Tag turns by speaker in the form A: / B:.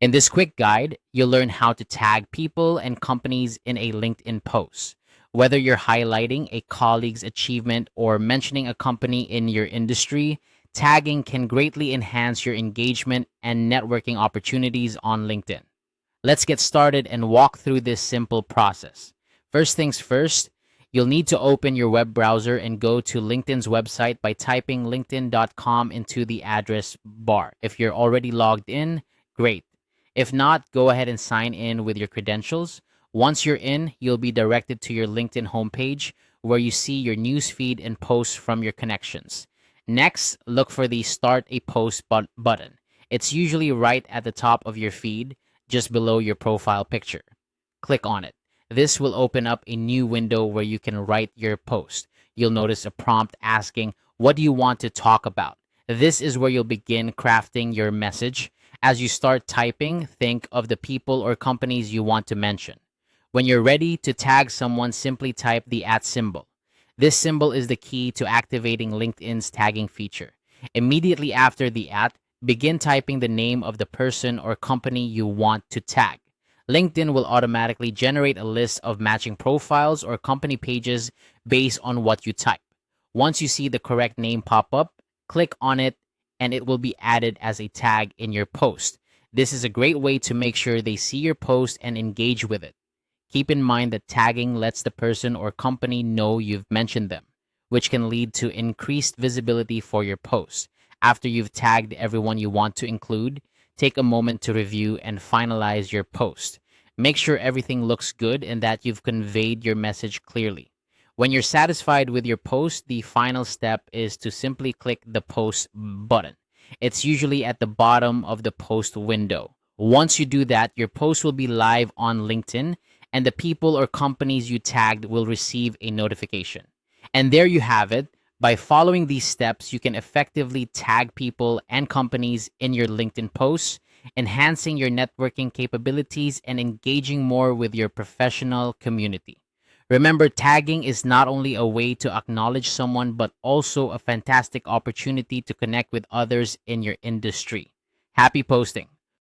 A: In this quick guide, you'll learn how to tag people and companies in a LinkedIn post. Whether you're highlighting a colleague's achievement or mentioning a company in your industry, tagging can greatly enhance your engagement and networking opportunities on LinkedIn. Let's get started and walk through this simple process. First things first, you'll need to open your web browser and go to LinkedIn's website by typing linkedin.com into the address bar. If you're already logged in, great. If not, go ahead and sign in with your credentials. Once you're in, you'll be directed to your LinkedIn homepage where you see your news feed and posts from your connections. Next, look for the Start a Post button. It's usually right at the top of your feed, just below your profile picture. Click on it. This will open up a new window where you can write your post. You'll notice a prompt asking, "What do you want to talk about?" This is where you'll begin crafting your message. As you start typing, think of the people or companies you want to mention. When you're ready to tag someone, simply type the @ symbol. This symbol is the key to activating LinkedIn's tagging feature. Immediately after the @ begin typing the name of the person or company you want to tag. LinkedIn will automatically generate a list of matching profiles or company pages based on what you type. Once you see the correct name pop up, click on it and it will be added as a tag in your post. This is a great way to make sure they see your post and engage with it. Keep in mind that tagging lets the person or company know you've mentioned them, which can lead to increased visibility for your post. After you've tagged everyone you want to include, take a moment to review and finalize your post. Make sure everything looks good and that you've conveyed your message clearly. When you're satisfied with your post, the final step is to simply click the post button. It's usually at the bottom of the post window. Once you do that, your post will be live on LinkedIn and the people or companies you tagged will receive a notification. And there you have it. By following these steps, you can effectively tag people and companies in your LinkedIn posts, enhancing your networking capabilities and engaging more with your professional community. Remember, tagging is not only a way to acknowledge someone, but also a fantastic opportunity to connect with others in your industry. Happy posting!